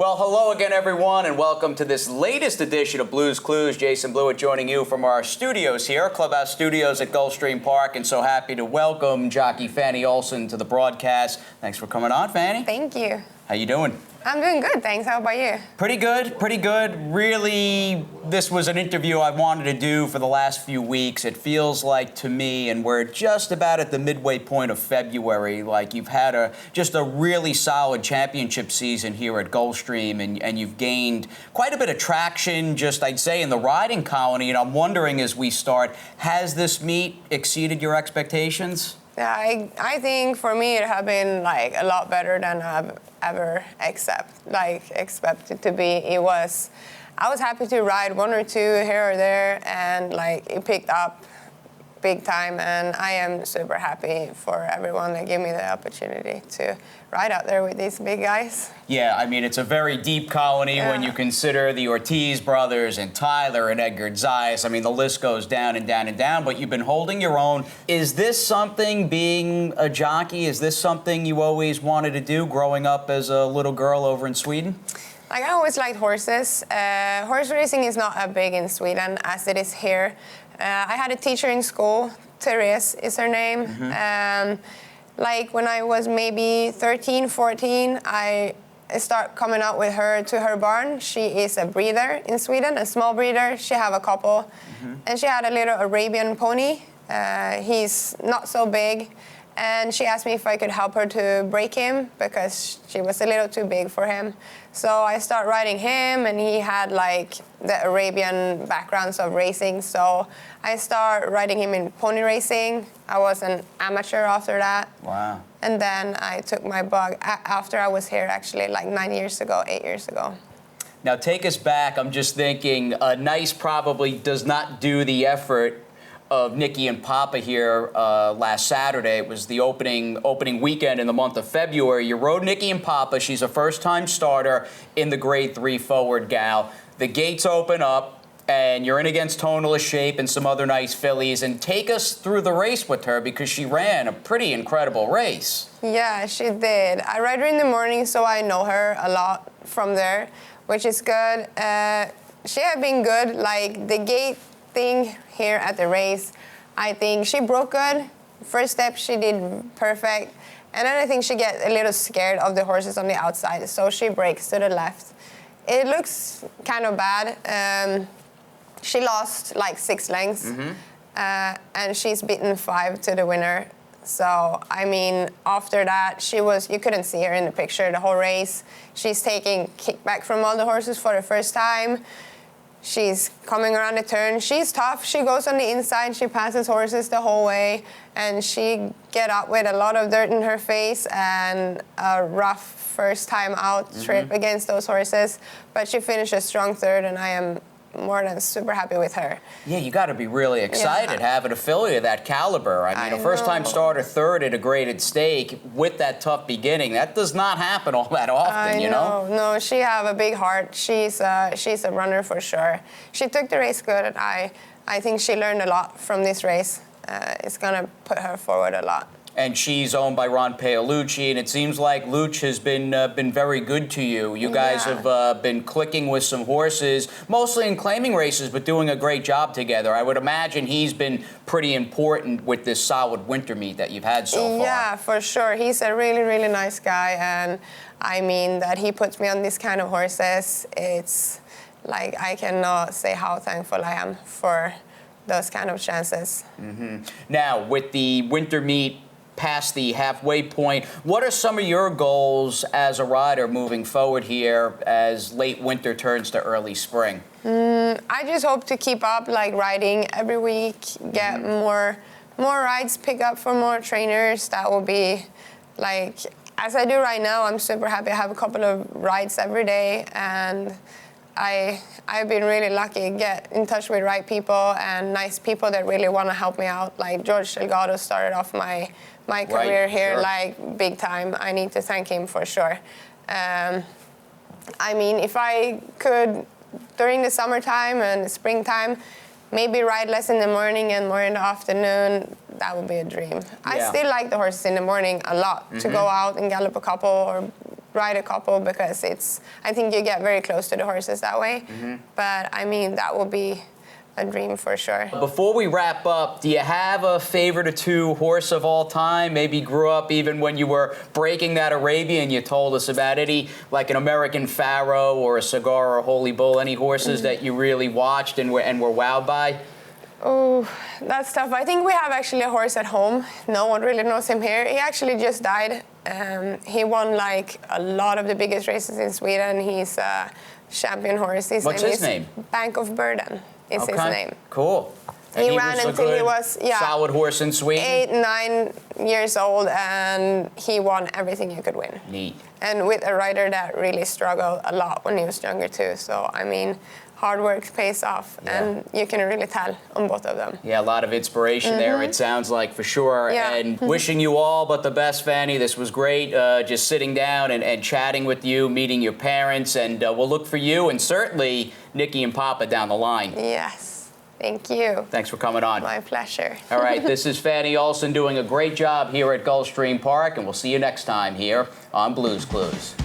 Well, hello again, everyone, and welcome to this latest edition of Blues Clues. Jason Blewett joining you from our studios here, Clubhouse Studios at Gulfstream Park, and so happy to welcome jockey Fanny Olsson to the broadcast. Thanks for coming on, Fanny. Thank you. How you doing? I'm doing good, thanks. How about you? Pretty good, pretty good. Really, this was an interview I wanted to do for the last few weeks. It feels like to me, and we're just about at the midway point of February, like you've had just a really solid championship season here at Gulfstream, and you've gained quite a bit of traction, just I'd say, in the riding colony. And I'm wondering, as we start, has this meet exceeded your expectations? Yeah, I think for me it has been like a lot better than I've ever expected to be. I was happy to ride one or two here or there, and like it picked up big time, and I am super happy for everyone that gave me the opportunity to ride out there with these big guys. Yeah, I mean, it's a very deep colony when you consider the Ortiz brothers and Tyler and Edgar Zayas. I mean, the list goes down and down and down, but you've been holding your own. Is this something, being a jockey, is this something you always wanted to do growing up as a little girl over in Sweden? Like, I always liked horses. Horse racing is not as big in Sweden as it is here. I had a teacher in school, Therese is her name. Like when I was maybe 13, 14, I start coming out with her to her barn. She is a breeder in Sweden, a small breeder. She have a couple. And she had a little Arabian pony. He's not so big. And she asked me if I could help her to break him because she was a little too big for him. So I started riding him, and he had like the Arabian backgrounds of racing. So I started riding him in pony racing. I was an amateur after that. Wow. And then I took my bug after I was here, actually, like 8 years ago. Now take us back. I'm just thinking, Nice probably does not do the effort of Nicky and Papa here last Saturday. It was the opening weekend in the month of February. You rode Nicky and Papa. She's a first-time starter in the Grade 3 forward gal. The gates open up, and you're in against Tonalist Shape and some other nice fillies. And take us through the race with her, because she ran a pretty incredible race. Yeah, she did. I ride her in the morning, so I know her a lot from there, which is good. She had been good. Like, the gate thing here at the race, I think she broke good. First step she did perfect, and then I think she get a little scared of the horses on the outside, so she breaks to the left. It looks kind of bad. She lost like 6 lengths, and she's beaten 5 to the winner. So I mean, after that you couldn't see her in the picture the whole race. She's taking kickback from all the horses for the first time. She's coming around the turn. She's tough. She goes on the inside. She passes horses the whole way. And she get up with a lot of dirt in her face and a rough first time out trip against those horses. But she finished a strong third, and I am more than super happy with her. Yeah, you got to be really excited having a filly of that caliber. I mean, a first-time starter third at a graded stake with that tough beginning, that does not happen all that often, you know? No, she have a big heart. She's a runner for sure. She took the race good, and I think she learned a lot from this race. It's going to put her forward a lot. And she's owned by Ron Paolucci, and it seems like Luch has been very good to you. You guys have been clicking with some horses, mostly in claiming races, but doing a great job together. I would imagine he's been pretty important with this solid winter meet that you've had so far. Yeah, for sure. He's a really, really nice guy, and I mean that he puts me on this kind of horses. It's like I cannot say how thankful I am for those kind of chances. Now, with the winter meet past the halfway point, what are some of your goals as a rider moving forward here as late winter turns to early spring? I just hope to keep up, like riding every week, get more rides, pick up for more trainers. That will be like, as I do right now, I'm super happy. I have a couple of rides every day, and I've been really lucky to get in touch with right people and nice people that really want to help me out. Like George Delgado started off my career here, like big time. I need to thank him for sure. I mean, if I could, during the summertime and the springtime, maybe ride less in the morning and more in the afternoon, that would be a dream. I still like the horses in the morning a lot, to go out and gallop a couple or ride a couple because I think you get very close to the horses that way. But I mean, that would be a dream for sure. Before we wrap up, do you have a favorite or two horse of all time? Maybe grew up even when you were breaking that Arabian you told us about. Any, like an American Pharaoh or a Cigar or a Holy Bull, any horses that you really watched and were wowed by? Oh, that's tough. I think we have actually a horse at home. No one really knows him here. He actually just died. He won like a lot of the biggest races in Sweden. He's a champion horse. What's his name? Bank of Burden is his name. Cool. And he ran until he was solid horse in Sweden? 8, 9 years old, and he won everything you could win. Neat. And with a rider that really struggled a lot when he was younger too. So, I mean, hard work pays off, and you can really tell on both of them. Yeah, a lot of inspiration there, it sounds like, for sure. Yeah. And wishing you all but the best, Fanny. This was great, just sitting down and chatting with you, meeting your parents, and we'll look for you and certainly Nikki and Papa down the line. Yes. Thank you. Thanks for coming on. My pleasure. All right, this is Fanny Olsson doing a great job here at Gulfstream Park, and we'll see you next time here on Blues Clues.